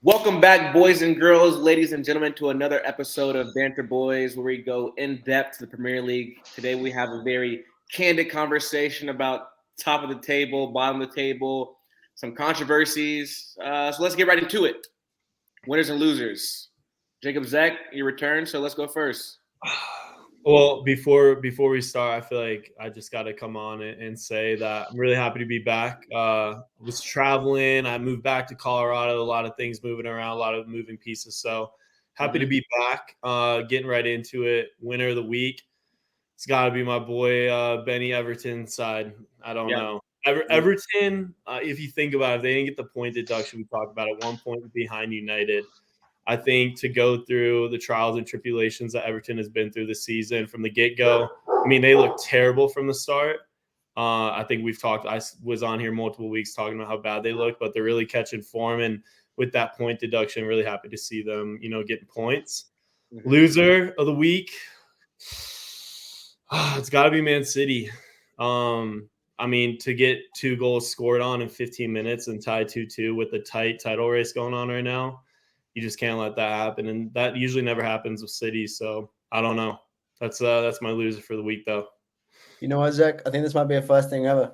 Welcome back, boys and girls, ladies and gentlemen, to another episode of Banter Boys, where we go in depth to the Premier League. Today, we have a very candid conversation about top of the table, bottom of the table, some controversies. So let's get right into it. Winners and losers. Jacob Zek, your return. So let's go first. Well, before we start, I feel like I just got to come on and say that I'm really happy to be back. I was traveling. I moved back to Colorado. A lot of things moving around, a lot of moving pieces. So happy to be back. Getting right into it. Winner of the week. It's got to be my boy Benny Everton side. I don't know. Everton, if you think about it, if they didn't get the point deduction we talked about at 1 point behind United. I think to go through the trials and tribulations that Everton has been through this season from the get-go. I mean, they look terrible from the start. I think I was on here multiple weeks talking about how bad they look, but they're really catching form. And with that point deduction, really happy to see them, getting points. Mm-hmm. Loser of the week. It's got to be Man City. I mean, to get 2 goals scored on in 15 minutes and tie 2-2 with the tight title race going on right now. You just can't let that happen, and that usually never happens with City. So I don't know. That's my loser for the week, though. You know what, Zach? I think this might be a first thing ever.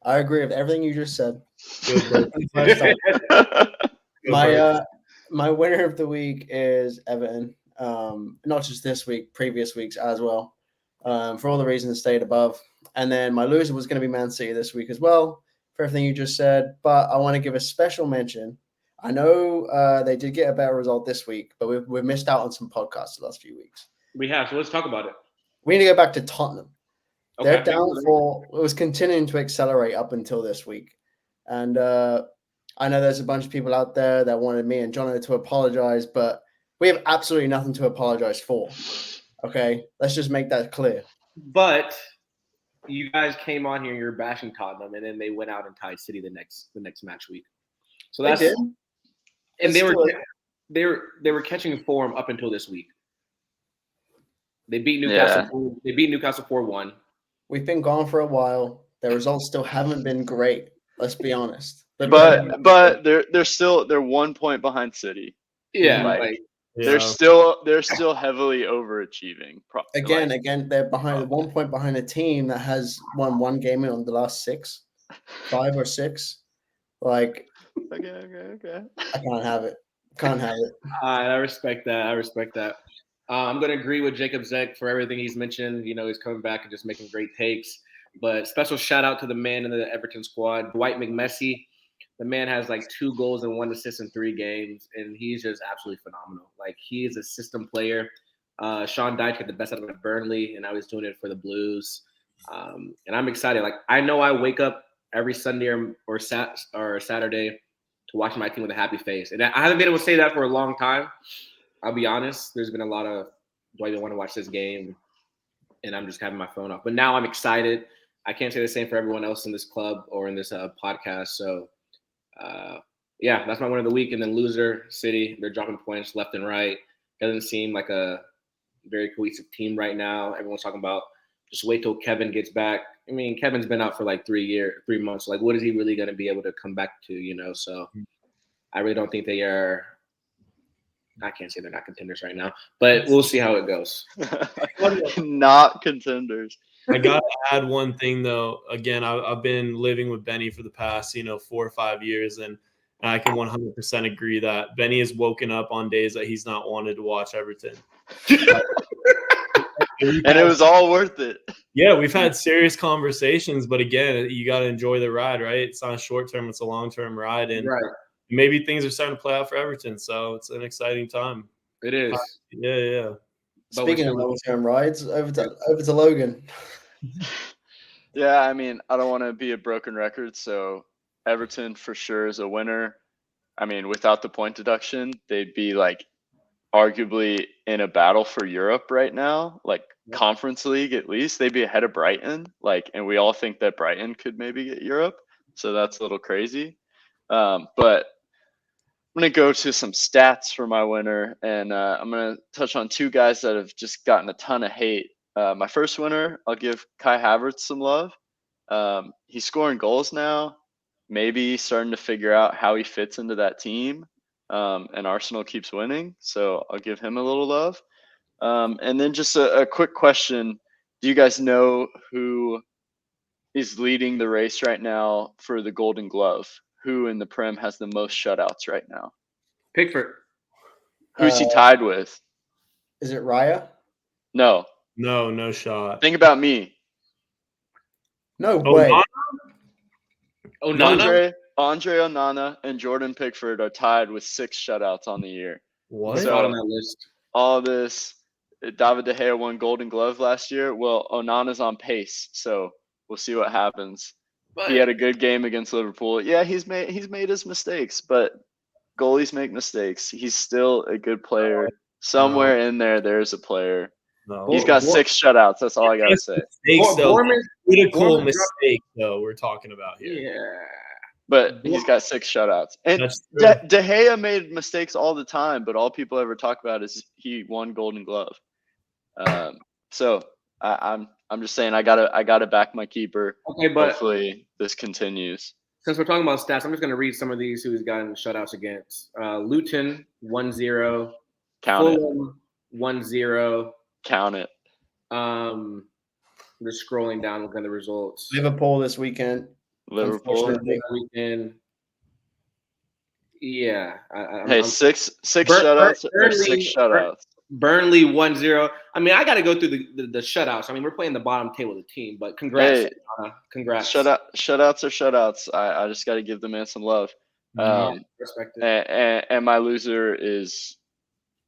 I agree with everything you just said. My winner of the week is Everton. Not just this week, previous weeks as well. For all the reasons stated above. And then my loser was going to be Man City this week as well, for everything you just said. But I want to give a special mention. I know they did get a better result this week, but we've missed out on some podcasts the last few weeks. We have, so let's talk about it. We need to go back to Tottenham. Okay. Their downfall was continuing to accelerate up until this week. And I know there's a bunch of people out there that wanted me and Jono to apologize, but we have absolutely nothing to apologize for. Okay? Let's just make that clear. But you guys came on here, you're bashing Tottenham, and then they went out and tied City the next match week. So that's they did. And they were catching form up until this week. They beat Newcastle. Yeah. They beat Newcastle 4-1. We've been gone for a while. Their results still haven't been great. Let's be honest. But they're 1 point behind City. Yeah, they're still heavily overachieving. Again, they're behind 1 point behind a team that has won one game in the last 5 or 6. Okay. I can't have it. I respect that. I'm going to agree with Jacob Zek for everything he's mentioned. He's coming back and just making great takes. But special shout out to the man in the Everton squad, Dwight McMessi. The man has 2 goals and 1 assist in 3 games, and he's just absolutely phenomenal. He is a system player. Sean Dyche had the best out of it at Burnley, and now he's doing it for the Blues. And I'm excited. I know I wake up every Sunday or Saturday to watch my team with a happy face. And I haven't been able to say that for a long time. I'll be honest. There's been a lot of, do I even want to watch this game? And I'm just having my phone off. But now I'm excited. I can't say the same for everyone else in this club or in this podcast. So, that's my winner of the week. And then loser, City. They're dropping points left and right. Doesn't seem like a very cohesive team right now. Everyone's talking about just wait till Kevin gets back. I mean, Kevin's been out for 3 months. What is he really going to be able to come back to, So I really don't think they are – I can't say they're not contenders right now, but we'll see how it goes. Not contenders. I got to add one thing, though. Again, I've been living with Benny for the past, 4 or 5 years, and I can 100% agree that Benny has woken up on days that he's not wanted to watch Everton. And it was all worth it. Yeah, we've had serious conversations, but again, you got to enjoy the ride, right? It's not a short term; it's a long term ride, and maybe things are starting to play out for Everton. So it's an exciting time. It is. Yeah. Speaking of long term rides, over to Logan. Yeah, I mean, I don't want to be a broken record, so Everton for sure is a winner. I mean, without the point deduction, they'd be arguably in a battle for Europe right now, Conference League at least. They'd be ahead of Brighton, and we all think that Brighton could maybe get Europe, so that's a little crazy. But I'm going to go to some stats for my winner, and I'm going to touch on 2 guys that have just gotten a ton of hate. My first winner, I'll give Kai Havertz some love. He's scoring goals now, maybe starting to figure out how he fits into that team. and Arsenal keeps winning, so I'll give him a little love. And then just a quick question: do you guys know who is leading the race right now for the Golden Glove? Who in the Prem has the most shutouts right now? Pickford. Who's he tied with? Is it Raya? No. No shot. Think about me. No way. Onana? Andre Onana and Jordan Pickford are tied with 6 shutouts on the year. What? So, on that list. All this, David De Gea won Golden Glove last year. Well, Onana's on pace, so we'll see what happens. But He had a good game against Liverpool. Yeah, he's made his mistakes, but goalies make mistakes. He's still a good player. Somewhere in there's a player. No. He's got 6 shutouts. That's all I gotta say. Mistakes, though. Critical Bournemouth- mistake, though, we're talking about here. Yeah. But he's got 6 shutouts. And That's true. De Gea made mistakes all the time, but all people ever talk about is he won Golden Glove. So I'm just saying I gotta back my keeper. Okay, but Hopefully this continues. since we're talking about stats, I'm just going to read some of these who he's gotten shutouts against. Luton 1-0, Count it. Fulham 1-0. Count it. Just scrolling down, looking at the results. Liverpool this weekend. Liverpool. Unfortunately. Weekend. Yeah. Hey, I'm- six shutouts or Burnley- 6 shutouts? Burnley 1-0. I mean, I got to go through the shutouts. I mean, we're playing the bottom table of the team, but congrats. Hey, Congrats. Shutouts are shutouts. I just got to give the man some love. Respect it. And my loser is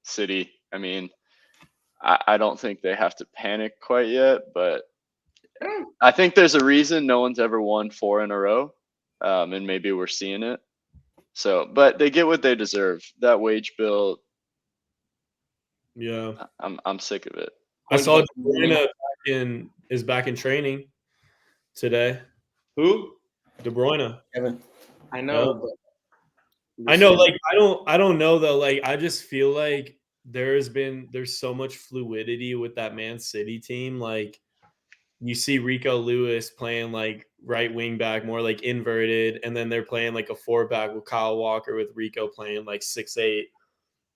City. I mean, I don't think they have to panic quite yet, but I think there's a reason no one's ever won 4 in a row, and maybe we're seeing it. So, but they get what they deserve. That wage bill, Yeah. I'm sick of it. I saw De Bruyne is back in training today. Who? De Bruyne. Kevin. I know. Yeah. But I know, like I don't know though. Like I just feel like there's so much fluidity with that Man City team. Like you see Rico Lewis playing like right wing back, more like inverted, and then they're playing like a 4-back with Kyle Walker with Rico playing like 6'8".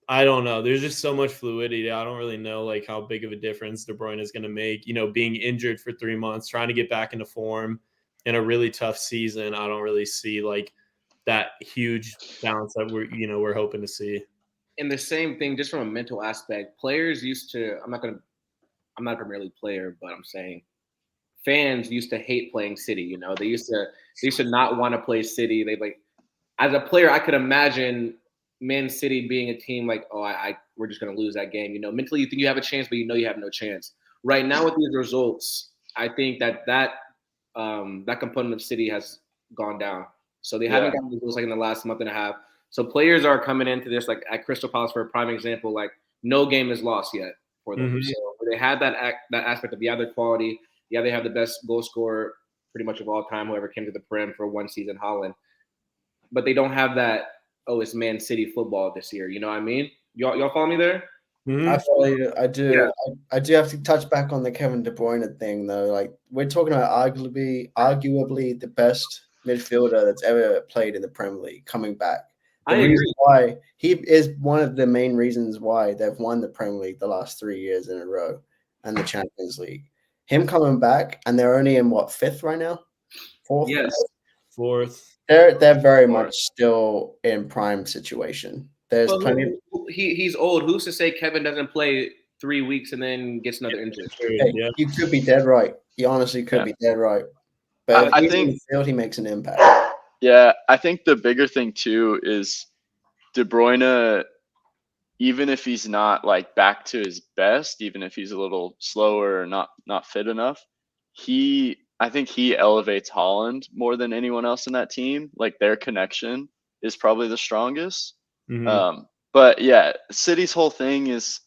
I don't know. There's just so much fluidity. I don't really know like how big of a difference De Bruyne is going to make. You know, being injured for 3 months, trying to get back into form in a really tough season. I don't really see like that huge balance that we're hoping to see. And the same thing, just from a mental aspect, players used to. I'm not a Premier League player, but I'm saying fans used to hate playing City. You know, they used to not want to play City. They like, as a player, I could imagine Man City being a team like, we're just going to lose that game. You know, mentally you think you have a chance, but you know you have no chance. Right now with these results, I think that component of City has gone down. So they haven't gotten results like in the last month and a half. So players are coming into this, like at Crystal Palace for a prime example, like no game is lost yet for them. Mhm. So they had that aspect of, their quality. Yeah, they have the best goal scorer pretty much of all time, whoever came to the Prem for one season, Holland. But they don't have that, it's Man City football this year. You know what I mean? Y'all follow me there? Mhm. I follow you. I do. Yeah. I do have to touch back on the Kevin De Bruyne thing, though. Like we're talking about arguably the best midfielder that's ever played in the Premier League coming back. The reason why he is one of the main reasons why they've won the Premier League the last 3 years in a row and the Champions League. Him coming back, and they're only in what, 5th right now? 4th? Yes. 4th. They're very much still in prime situation. There's plenty. He's old. Who's to say Kevin doesn't play 3 weeks and then gets another injury? Hey, Yeah. you could be dead right. You honestly could be dead right. But I if he's think- in the field, he makes an impact. Yeah, I think the bigger thing too is De Bruyne, even if he's not like back to his best, even if he's a little slower or not fit enough, I think he elevates Holland more than anyone else in that team. Like their connection is probably the strongest. Mhm. But yeah, City's whole thing is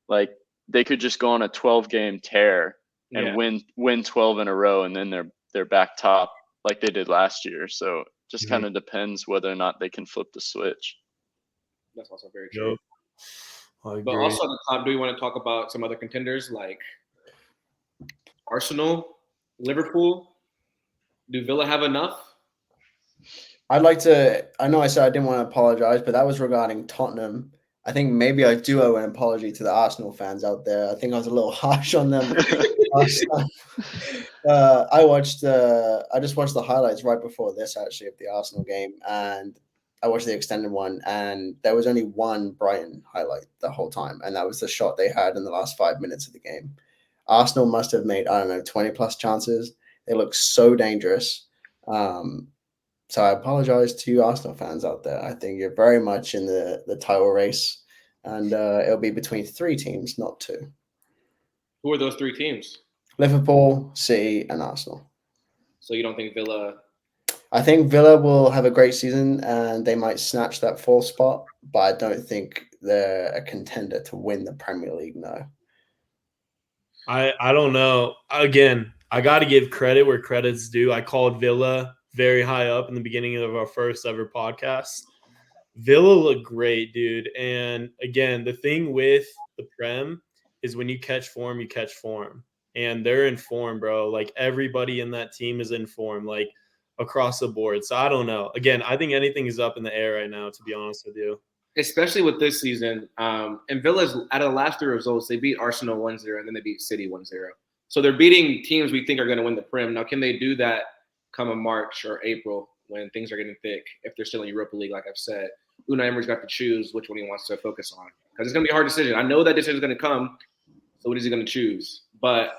like they could just go on a 12-game tear and win 12 in a row, and then they're back top like they did last year. So just kind of depends whether or not they can flip the switch. That's also very true. Yep. I agree. But also on the top, do you want to talk about some other contenders like Arsenal, Liverpool? Do Villa have enough? I'd like to. I know I said I didn't want to apologize, but that was regarding Tottenham. I think maybe I do owe an apology to the Arsenal fans out there. I think I was a little harsh on them last time. I just watched the highlights right before this, actually, of the Arsenal game, and I watched the extended one, and there was only one Brighton highlight the whole time, and that was the shot they had in the last 5 minutes of the game. Arsenal must have made, I don't know, 20 plus chances. They look so dangerous. So I apologize to you Arsenal fans out there. I think you're very much in the title race, and it'll be between 3 teams, not 2. Who are those 3 teams? Liverpool, City, and Arsenal. So you don't think Villa? I think Villa will have a great season, and they might snatch that 4th spot, but I don't think they're a contender to win the Premier League, no. I don't know. Again, I got to give credit where credit's due. I called Villa very high up in the beginning of our first ever podcast. Villa look great, dude. And again, the thing with the Prem is when you catch form, you catch form. And they're in form, bro. Like everybody in that team is in form, like across the board. So I don't know. Again, I think anything is up in the air right now, to be honest with you. Especially with this season. And Villa's, out of the last 3 results, they beat Arsenal 1-0 and then they beat City 1-0. So they're beating teams we think are going to win the Prem. Now, can they do that come a March or April when things are getting thick, if they're still in Europa League, like I've said? Unai Emery's got to choose which one he wants to focus on, because it's going to be a hard decision. I know that decision is going to come, so what is he going to choose? But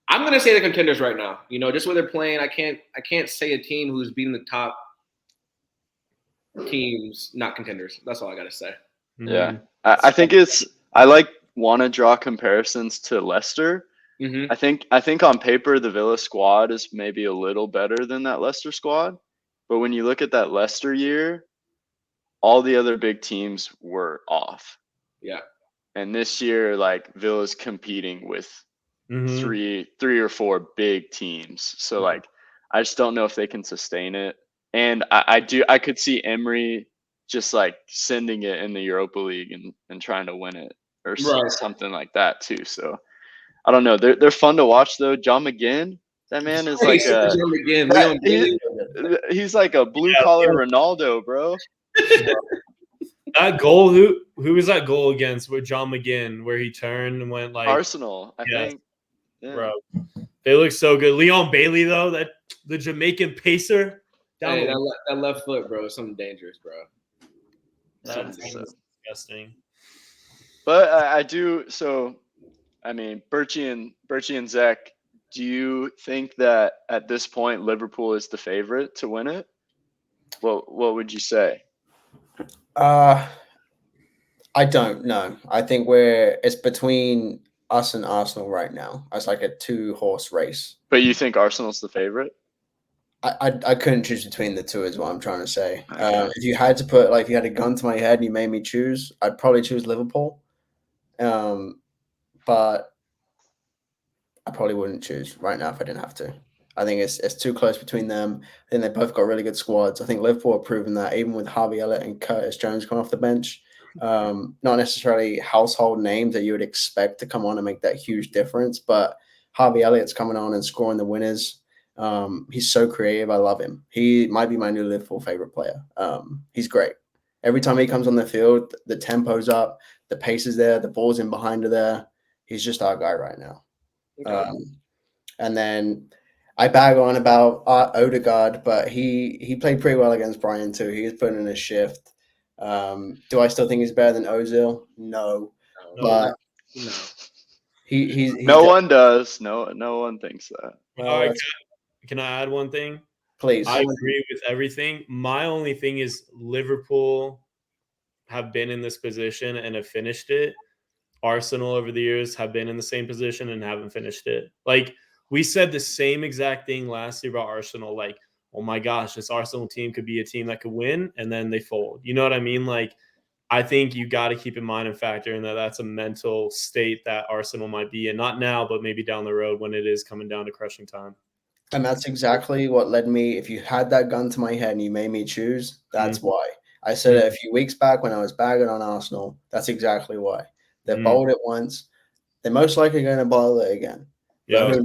I'm going to say the contenders right now. You know, just where they're playing, I can't say a team who's beating the top teams not contenders. That's all I got to say. Yeah, I think I want to draw comparisons to Leicester. Mm-hmm. I think on paper the Villa squad is maybe a little better than that Leicester squad, but when you look at that Leicester year, all the other big teams were off. Yeah. And this year, like Villa's competing with three or 4 big teams. So like, I just don't know if they can sustain it. And I could see Emery just like sending it in the Europa League and trying to win it or something like that too. So I don't know. They're fun to watch though. John McGinn, that man is like he's like a blue collar Ronaldo, bro. That goal, who was that goal against with John McGinn where he turned and went like Arsenal, I think. Yeah. Bro, they look so good. Leon Bailey though, the Jamaican pacer. Hey, that left foot, bro, is something dangerous, bro. That's disgusting. But I do. So, I mean, Birchie and Zach, do you think that at this point Liverpool is the favorite to win it? What would you say? I don't know. I think it's between us and Arsenal right now. It's like a 2-horse race. But you think Arsenal's the favorite? I couldn't choose between the 2 is what I'm trying to say. Okay. If you had to put, like, if you had a gun to my head and you made me choose, I'd probably choose Liverpool. But I probably wouldn't choose right now if I didn't have to. I think it's too close between them. I think they both got really good squads. I think Liverpool have proven that, even with Harvey Elliott and Curtis Jones coming off the bench. Not necessarily household names that you would expect to come on and make that huge difference, but Harvey Elliott's coming on and scoring the winners. He's so creative. I love him. He might be my new Liverpool favorite player. He's great. Every time he comes on the field, the tempo's up, the pace is there, the ball's in behind her there. He's just our guy right now. Okay. And then I bag on about Odegaard, but he played pretty well against Brighton too. He was putting in a shift. Do I still think he's better than Ozil? No. But he's no one does. No one thinks that. Can I add one thing? Please. I agree with everything. My only thing is Liverpool have been in this position and have finished it. Arsenal over the years have been in the same position and haven't finished it. Like, we said the same exact thing last year about Arsenal. Like, oh my gosh, this Arsenal team could be a team that could win, and then they fold. You know what I mean? Like, I think you got to keep in mind and factor in that that's a mental state that Arsenal might be in. Not now, but maybe down the road when it is coming down to crushing time. And that's exactly what led me. If you had that gun to my head and you made me choose, that's why. I said it a few weeks back when I was bagging on Arsenal. That's exactly why. They bowled it once. They're most likely going to bowl it again. Yeah.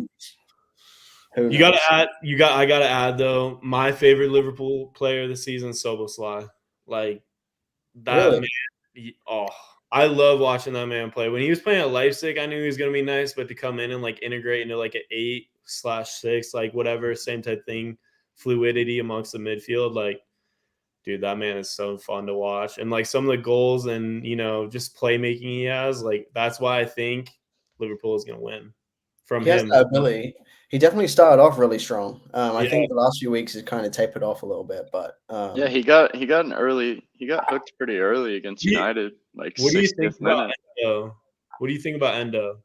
Who You gotta knows? add. I gotta add though. My favorite Liverpool player of the season, Soboslai. Like that Really? man. I love watching that man play. When he was playing at Leipzig, I knew he was gonna be nice, but to come in and like integrate into like an 8/6, like whatever, same type thing, fluidity amongst the midfield, like. Dude, that man is so fun to watch. And like some of the goals and, just playmaking he has, like that's why I think Liverpool is going to win from He has him. that ability. He definitely started off really strong. I Yeah. think the last few weeks has kind of tapered off a little bit, but Yeah, he got hooked pretty early against United, like What do you think 60th about minute. Endo? What do you think about Endo?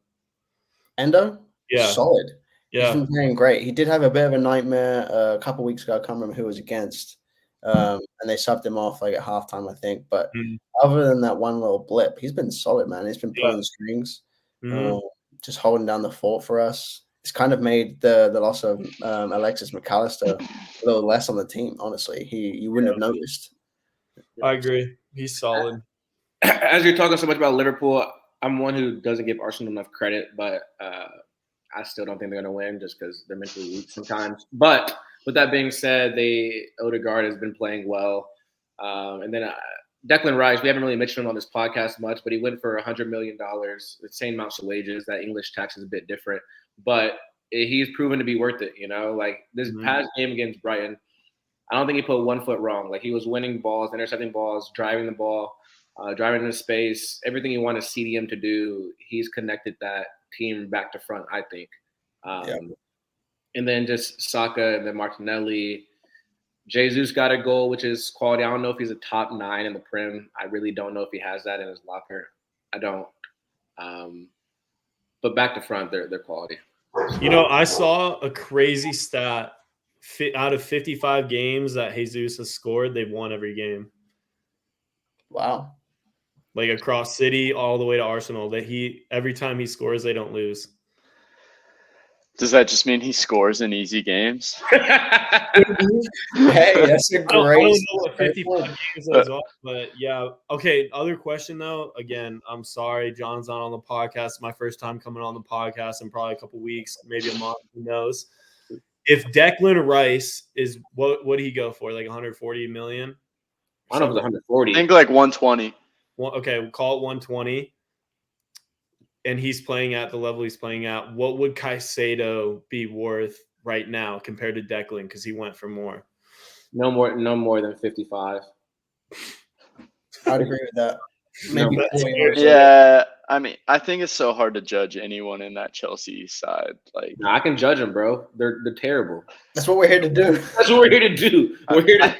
Endo, Yeah. solid. He's Yeah. been playing great. He did have a bit of a nightmare a couple weeks ago. I can't remember who it was against, and they subbed him off like at halftime, I think. But Mhm. other than that one little blip, he's been solid, man. He's been pulling strings, Mhm. just holding down the fort for us. It's kind of made the loss of Alexis McAllister a little less on the team. Honestly, you wouldn't have noticed. I agree. He's solid. As you're talking so much about Liverpool, I'm one who doesn't give Arsenal enough credit, but I still don't think they're going to win just because they're mentally weak sometimes. But with that being said, Odegaard has been playing well, and then Declan Rice. We haven't really mentioned him on this podcast much, but he went for $100 million, the same amounts of wages. That English tax is a bit different, but he's proven to be worth it. Like this past game against Brighton, I don't think he put 1 foot wrong. Like he was winning balls, intercepting balls, driving the ball, driving into space. Everything you want to see him to do, he's connected that team back to front, I think. And then just Saka and then Martinelli. Jesus got a goal, which is quality. I don't know if he's a top 9 in the Prem. I really don't know if he has that in his locker. I don't. But back to front, they're quality. I saw a crazy stat. Out of 55 games that Jesus has scored, they've won every game. Wow. Like across City all the way to Arsenal, that every time he scores, they don't lose. Does that just mean he scores in easy games? Hey, that's a I don't great. know what 55 games is off, but yeah. Okay, other question though. Again, I'm sorry, John's not on the podcast. My first time coming on the podcast in probably a couple weeks, maybe a month. Who knows? If Declan Rice is what would he go for? Like 140 million? I don't know if it's 140. I think like 120. Okay, we'll call it 120. And he's playing at the level he's playing at. What would Caicedo be worth right now compared to Declan? Because he went for more. No more than 55. I'd agree with that. Maybe No, 40. Yeah, I mean, I think it's so hard to judge anyone in that Chelsea side. Like, I can judge them, bro. They're terrible. That's what we're here to do. That's what we're here to do. We're here to.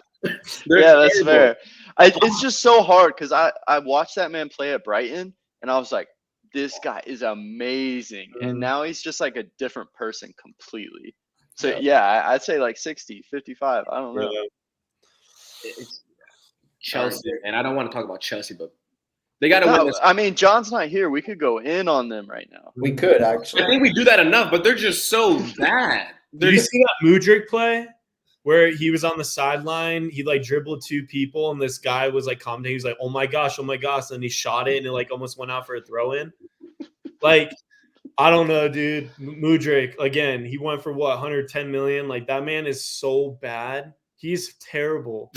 yeah, that's fair. It's just so hard because I watched that man play at Brighton and I was like, this guy is amazing. And now he's just like a different person completely. So, yeah, I'd say like 60, 55. I don't know. It's Chelsea, and I don't want to talk about Chelsea, but they got to win this. I mean, John's not here. We could go in on them right now. We could, actually. I think we do that enough, but they're just so bad. Did you see that Mudryk play where he was on the sideline? He like dribbled 2 people, and this guy was like commenting. He was like, "Oh my gosh!" And he shot it, and it like almost went out for a throw in. Like, I don't know, dude. Mudryk again. He went for what 110 million. Like that man is so bad. He's terrible.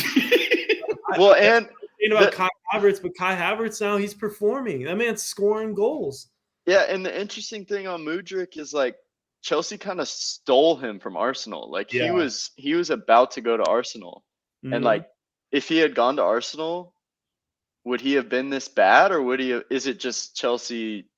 Well, and about Kai Havertz, but Kai Havertz now he's performing. That man's scoring goals. Yeah, and the interesting thing on Mudryk is like Chelsea kind of stole him from Arsenal. Like he was about to go to Arsenal, and like if he had gone to Arsenal, would he have been this bad, or would he? Is it just Chelsea?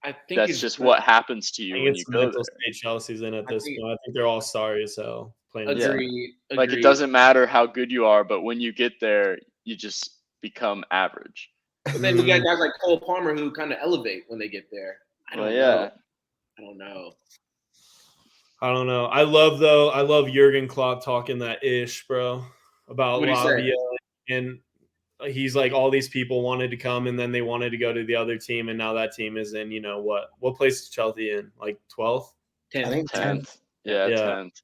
I think that's just what happens to you when you go there. Chelsea's in at this point. I think they're all sorry as hell. Agree. Like it doesn't matter how good you are, but when you get there, you just become average. But then you got guys like Cole Palmer who kind of elevate when they get there. I don't know. I don't know. I love Jurgen Klopp talking that ish, bro, about Lavia, and he's like all these people wanted to come and then they wanted to go to the other team, and now that team is in what place is Chelsea in? Like 12th? 10th. I think 10th. Yeah, 10th.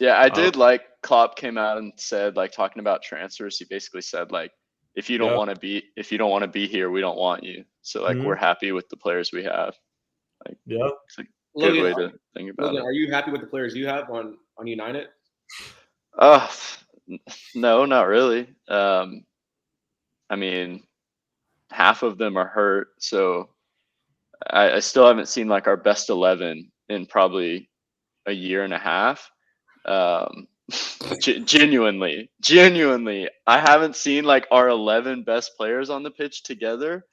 Yeah, I did like Klopp came out and said, like, talking about transfers, he basically said, like, if you don't want to be here, we don't want you. So like we're happy with the players we have. Like, good Logan, way to think about Logan, it. are you happy with the players you have on United? No, not really. I mean, half of them are hurt, so I still haven't seen like our best 11 in probably a year and a half. Genuinely, I haven't seen like our 11 best players on the pitch together,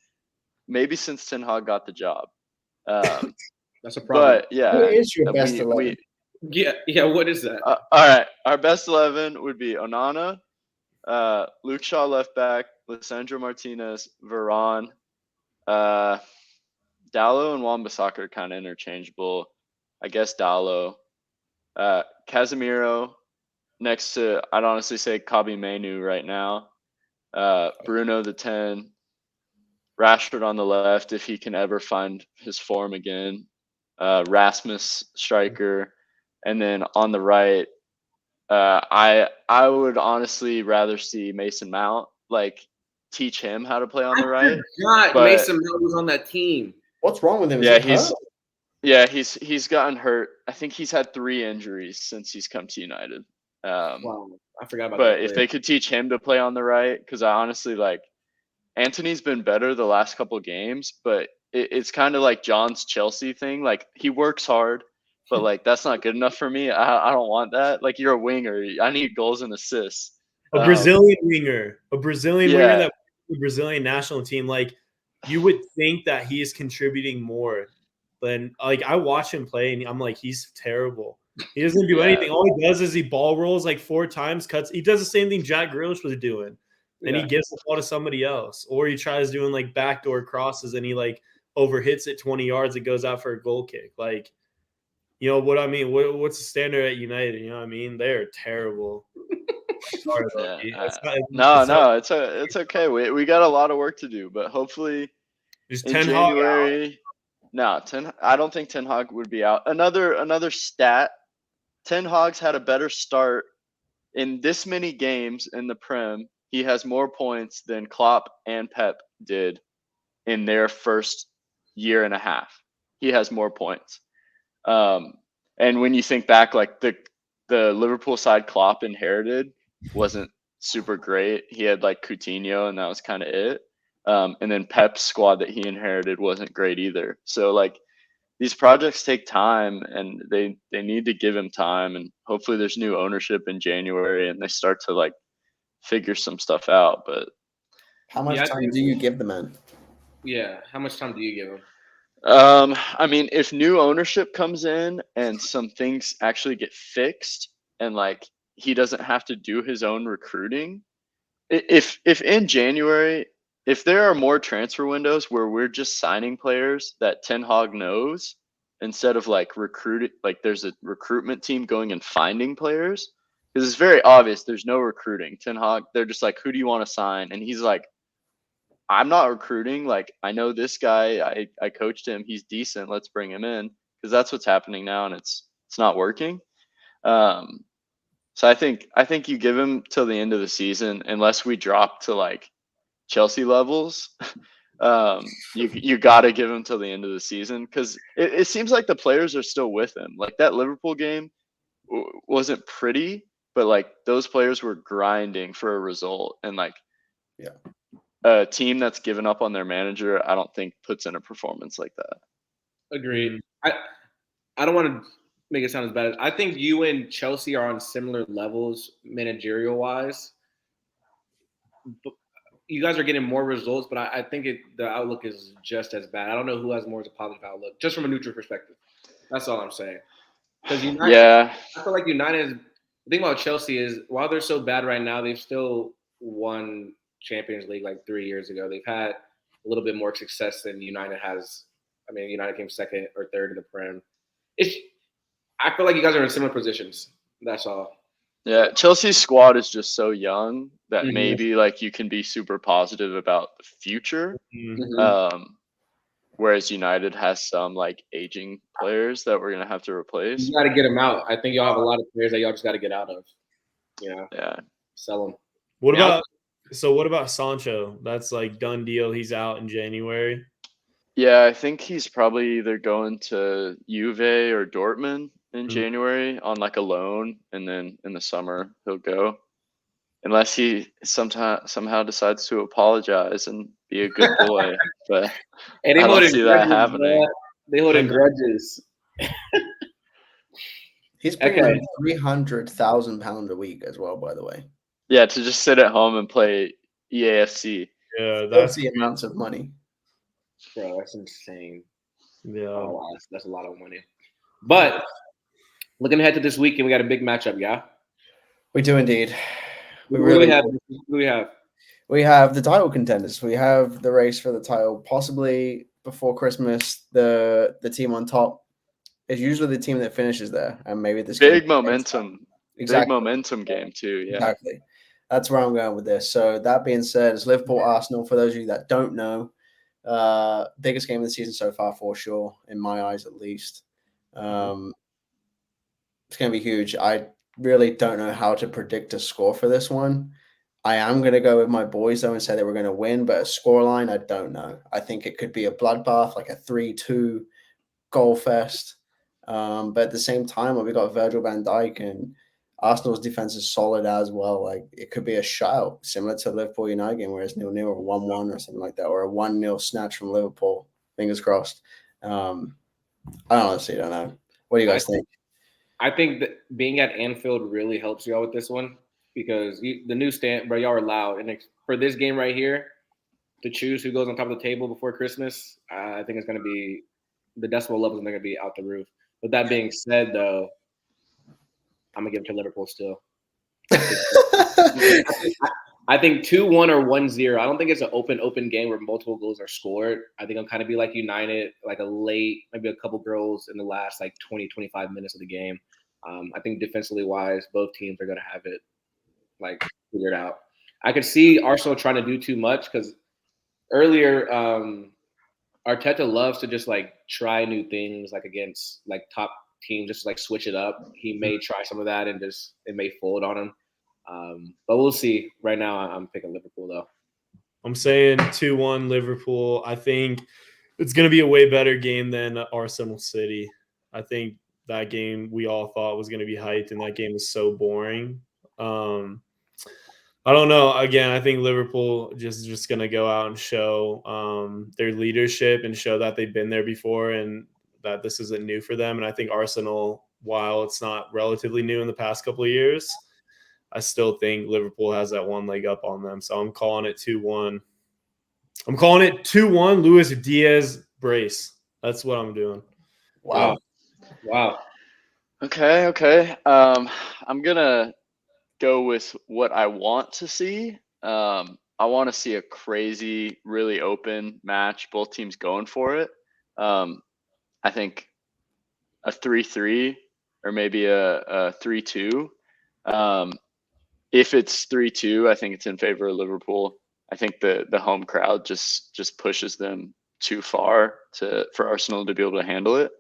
maybe since Ten Hag got the job. That's a problem. But yeah, Who is your best 11? Yeah. What is that? All right, our best 11 would be Onana, Luke Shaw left back, Lissandro Martinez, Varane, Dallo and Wan-Bissaka are kind of interchangeable. I guess Dallo, Casemiro next to, I'd honestly say Kabi Menu right now. Bruno the 10, Rashford on the left if he can ever find his form again. Rasmus striker, and then on the right, I would honestly rather see Mason Mount like teach him how to play on the right. God, but Mason Mount was on that team. What's wrong with him? Is yeah, he hurt? he's gotten hurt. I think he's had 3 injuries since he's come to United. Wow, I forgot about But that. if they could teach him to play on the right, because I honestly like Anthony's been better the last couple games, but it's kind of like John's Chelsea thing. Like he works hard, but like that's not good enough for me. I don't want that. Like you're a winger. I need goals and assists. A Brazilian winger, Yeah. that the Brazilian national team. Like you would think that he is contributing more than like I watch him play and I'm like he's terrible. He doesn't do Yeah. anything. All he does is he ball rolls like 4 times, cuts. He does the same thing Jack Grealish was doing. And he gives the ball to somebody else, or he tries doing like backdoor crosses and he like overhits it 20 yards. It goes out for a goal kick. Like, you know what I mean? What's the standard at United? You know what I mean? They're terrible. Sorry, Loki. No, it's okay. We got a lot of work to do, but hopefully Is in Ten Hag January. No, I don't think Ten Hag would be out. Another stat: Ten Hag's had a better start in this many games in the Prem. He has more points than Klopp and Pep did in their first year and a half. He has more points. And when you think back, like the Liverpool side Klopp inherited wasn't super great. He had like Coutinho, and that was kind of it. And then Pep's squad that he inherited wasn't great either. So like these projects take time, and they need to give him time. And hopefully there's new ownership in January, and they start to like figure some stuff out. But how much time do you give the man? Yeah, how much time do you give him? I mean, if new ownership comes in and some things actually get fixed, and like he doesn't have to do his own recruiting, if in January, if there are more transfer windows where we're just signing players that Ten Hag knows instead of like recruiting, like there's a recruitment team going and finding players, because it's very obvious there's no recruiting. Ten Hag, they're just like, who do you want to sign? And he's like, I'm not recruiting. Like I know this guy. I coached him. He's decent. Let's bring him in, because that's what's happening now, and it's not working. So I think you give him till the end of the season, unless we drop to like Chelsea levels. You got to give him till the end of the season, because it seems like the players are still with him. Like that Liverpool game wasn't pretty, but like those players were grinding for a result, and like a team that's given up on their manager, I don't think puts in a performance like that. Agreed. I don't want to make it sound as bad as I think you and Chelsea are on similar levels managerial wise. But you guys are getting more results, but I think the outlook is just as bad. I don't know who has more of a positive outlook, just from a neutral perspective. That's all I'm saying. Because I feel like United. The thing about Chelsea is, while they're so bad right now, they've still won Champions League like 3 years ago. They've had a little bit more success than United has. I mean, United came second or third in the Prem. I feel like you guys are in similar positions. That's all. Yeah, Chelsea's squad is just so young that maybe like you can be super positive about the future. Whereas United has some like aging players that we're gonna have to replace. You got to get them out. I think y'all have a lot of players that y'all just got to get out of. Yeah. Sell them. What about Sancho? That's like done deal. He's out in January. Yeah, I think he's probably either going to Juve or Dortmund in January on like a loan, and then in the summer he'll go. Unless he somehow decides to apologize and be a good boy, but And they I don't holding see that grudges, happening. bro. They holding grudges. He's bringing Okay. in £300,000 a week as well, by the way. Yeah, to just sit at home and play EAFC. Yeah, That's that's the amounts of money. Bro, that's insane. yeah. Oh, wow, that's a lot of money. But looking ahead to this weekend, we got a big matchup, yeah? We do indeed. Who do we have? Who do we have? We have the title contenders. We have the race for the title. Possibly before Christmas, the team on top is usually the team that finishes there, and maybe this Big game momentum. Exactly. Big momentum game too. Yeah. Exactly. That's where I'm going with this. So that being said, it's Liverpool Arsenal. For those of you that don't know, biggest game of the season so far for sure, in my eyes at least. It's going to be huge. I really don't know how to predict a score for this one. I am going to go with my boys though and say that we're going to win, but a scoreline, I don't know. I think it could be a bloodbath, like a 3-2 goal fest. But at the same time, we got Virgil van Dijk, and Arsenal's defense is solid as well. Like it could be a shutout, similar to Liverpool United game, where it's 0-0 or 1-1 or something like that, or a 1-0 snatch from Liverpool. Fingers crossed. I honestly don't know. What do you guys think? I think that being at Anfield really helps y'all with this one because the new stand, bro, y'all are loud. And for this game right here, to choose who goes on top of the table before Christmas, I think it's going to be the decibel levels are going to be out the roof. With that being said, though, I'm going to give it to Liverpool still. I think 2-1 or 1-0. I don't think it's an open game where multiple goals are scored. I think it'll kind of be like United, like a late, maybe a couple goals in the last like 20, 25 minutes of the game. I think defensively wise, both teams are going to have it like figured out. I could see Arsenal trying to do too much because earlier Arteta loves to just like try new things like against like top teams, just like switch it up. He may try some of that and just it may fold on him. But we'll see. Right now, I'm picking Liverpool, though. I'm saying 2-1 Liverpool. I think it's going to be a way better game than Arsenal City. I think that game we all thought was going to be hyped, and that game is so boring. I don't know. Again, I think Liverpool just going to go out and show their leadership and show that they've been there before and that this isn't new for them. And I think Arsenal, while it's not relatively new in the past couple of years, I still think Liverpool has that one leg up on them. So I'm calling it 2-1. I'm calling it 2-1 Luis Diaz brace. That's what I'm doing. Wow. Okay. I'm going to go with what I want to see. I want to see a crazy, really open match, both teams going for it. I think a 3-3 or maybe a 3-2. If it's 3-2, I think it's in favor of Liverpool. I think the home crowd just pushes them too far for Arsenal to be able to handle it.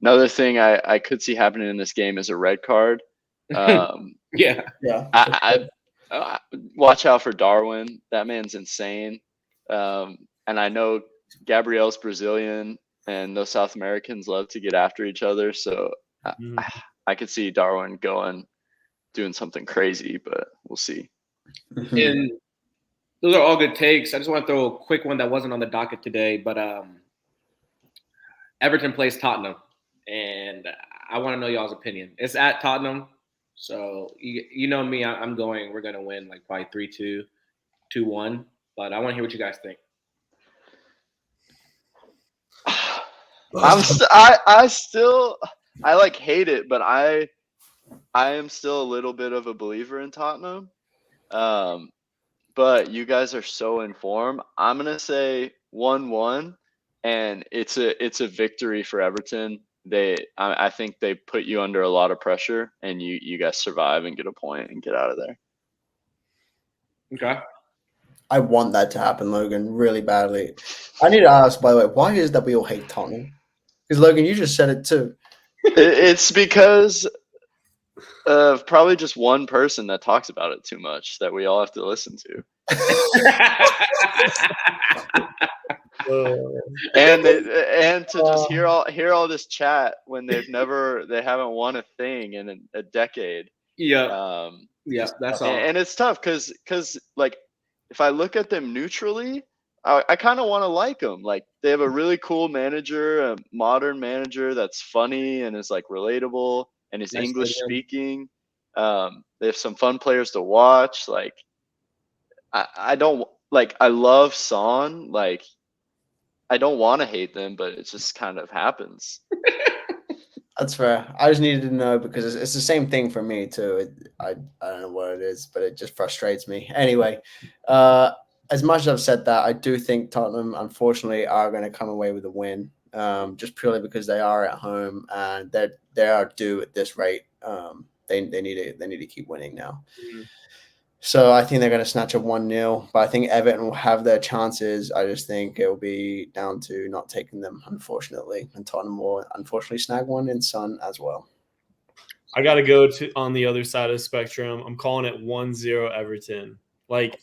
Another thing I could see happening in this game is a red card. Yeah. I watch out for Darwin. That man's insane. And I know Gabriel's Brazilian, and those South Americans love to get after each other. So I could see Darwin doing something crazy, but we'll see. And those are all good takes. I just want to throw a quick one that wasn't on the docket today, but Everton plays Tottenham, and I want to know y'all's opinion. It's at Tottenham, so you know me. I'm going. We're going to win like probably 3-2, 2-1. But I want to hear what you guys think. I like hate it, but I am still a little bit of a believer in Tottenham. But you guys are so informed. I'm gonna say 1-1, and it's a victory for Everton. I think they put you under a lot of pressure, and you guys survive and get a point and get out of there. Okay. I want that to happen, Logan, really badly. I need to ask, by the way, why is that we all hate Tottenham? Because, Logan, you just said it too. It's because of probably just one person that talks about it too much that we all have to listen to. and to just hear all this chat when they haven't won a thing in a decade. Yeah. That's all. And it's tough because like if I look at them neutrally, I kind of want to like them. Like they have a really cool manager, a modern manager that's funny and is like relatable and is English speaking. They have some fun players to watch. Like I don't like. I love Son. Like I don't want to hate them, but it just kind of happens. That's fair. I just needed to know because it's the same thing for me too. I don't know what it is, but it just frustrates me. Anyway, as much as I've said that, I do think Tottenham, unfortunately, are going to come away with a win, just purely because they are at home and they are due at this rate. They need to keep winning now. Mm-hmm. So I think they're going to snatch a 1-0, but I think Everton will have their chances. I just think it will be down to not taking them, unfortunately, and Tottenham will unfortunately snag one in Son as well. I got to go on the other side of the spectrum. I'm calling it 1-0 Everton. Like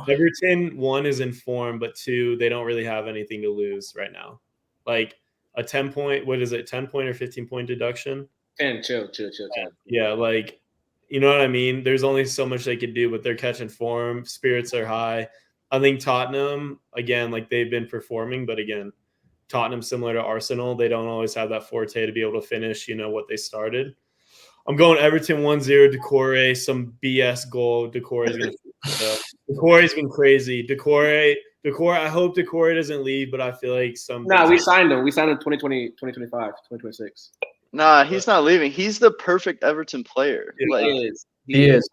Everton, 1 is in form, but 2, they don't really have anything to lose right now. Like a 10-point, what is it, 10-point or 15-point deduction? 10, chill. Yeah, like, you know what I mean? There's only so much they could do, but they're catching form. Spirits are high. I think Tottenham, again, like they've been performing, but again, Tottenham, similar to Arsenal, they don't always have that forte to be able to finish, what they started. I'm going Everton 1-0, Decore, some BS goal. Decore is going to Decore's been crazy. Decore, I hope Decore doesn't leave, but I feel like we signed him. We signed him 2020, 2025, 2026. Nah, he's not leaving. He's the perfect Everton player. He is.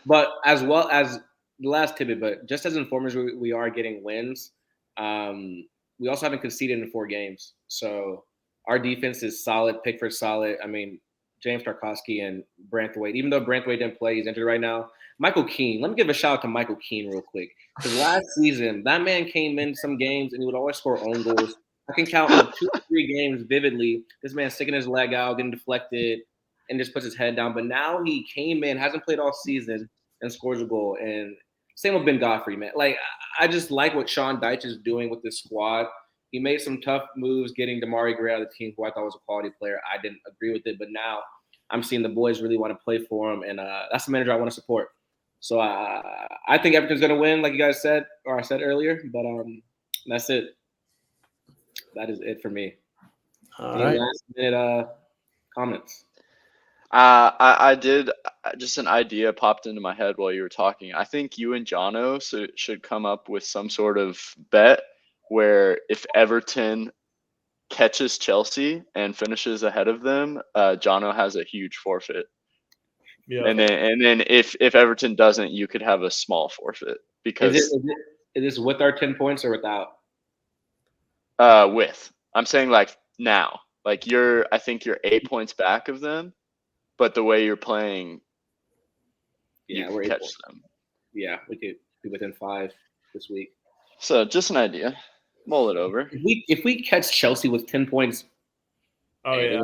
But as well as the last tidbit, but just as informers, we are getting wins. We also haven't conceded in 4 games. So our defense is solid. Pickford's solid. I mean, James Tarkowski and Branthwaite. Even though Branthwaite didn't play, he's injured right now. Michael Keane. Let me give a shout out to Michael Keane real quick. Because last season, that man came in some games and he would always score own goals. I can count on 2 or 3 games vividly. This man sticking his leg out, getting deflected, and just puts his head down. But now he came in, hasn't played all season, and scores a goal. And same with Ben Godfrey, man. Like, I just like what Sean Dyche is doing with this squad. He made some tough moves getting Damari Gray out of the team, who I thought was a quality player. I didn't agree with it, but now I'm seeing the boys really want to play for him, and that's the manager I want to support. So I think Everton's going to win, like you guys said, or I said earlier, but that's it. That is it for me. All right. Last minute comments. I did. Just an idea popped into my head while you were talking. I think you and Jono should come up with some sort of bet where if Everton catches Chelsea and finishes ahead of them, Jono has a huge forfeit. Yeah. And then if Everton doesn't, you could have a small forfeit because is this with our 10 points or without? With. I'm saying like now. Like I think you're 8 points back of them, but the way you're playing, you can catch them. Yeah, we could be within 5 this week. So just an idea. Mull it over. If we catch Chelsea with 10 points. Oh yeah,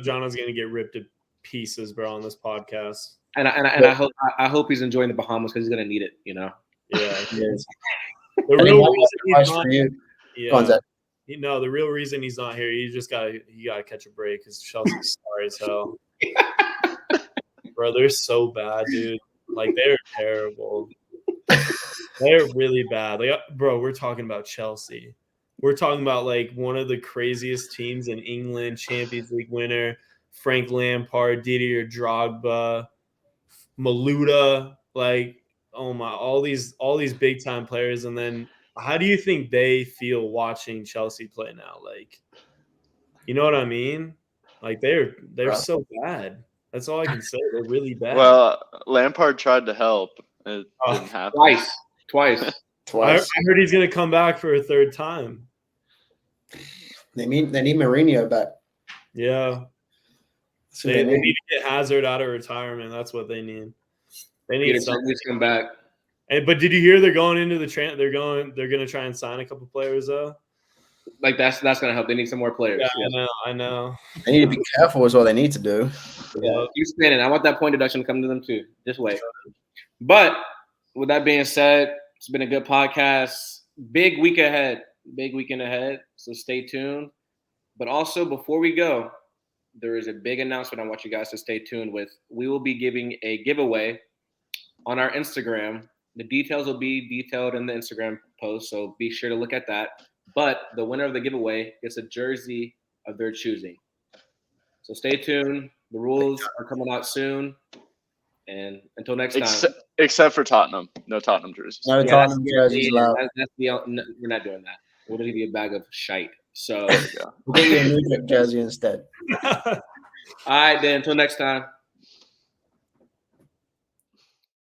Jono's gonna get ripped to pieces, bro, on this podcast. And I hope he's enjoying the Bahamas because he's gonna need it. Yeah, he is. The real reason he's not. Yeah. The real reason he's not here, you gotta catch a break because Chelsea's sorry as hell. Bro, they're so bad, dude. Like they're terrible. They're really bad. Like, bro, we're talking about Chelsea. We're talking about like one of the craziest teams in England, Champions League winner, Frank Lampard, Didier Drogba, Maluda, like, oh my, all these big time players. And then how do you think they feel watching Chelsea play now? Like, you know what I mean? Like they're so bad. That's all I can say. They're really bad. Well, Lampard tried to help. It didn't happen. Twice. I heard he's gonna come back for a 3rd time. They need Mourinho back. Yeah. They need to get Hazard out of retirement. That's what they need. They need something to come back. But did you hear they're going into the they're gonna try and sign a couple players though? Like that's gonna help. They need some more players. Yeah, I know. They need to be careful is what they need to do. Yeah. Keep spinning. I want that point deduction to come to them too. Just wait. But with that being said, it's been a good podcast. big week ahead, big weekend ahead. So stay tuned. But also, before we go, there is a big announcement I want you guys to stay tuned with. We will be giving a giveaway on our Instagram. The details will be detailed in the Instagram post, so be sure to look at that. But the winner of the giveaway gets a jersey of their choosing. So stay tuned. The rules are coming out soon. And until next time. Except for Tottenham. No Tottenham jerseys. No Tottenham jerseys allowed. We're not doing that. We'll give you a bag of shite. So we'll get you a New York jersey instead. All right, then. Until next time.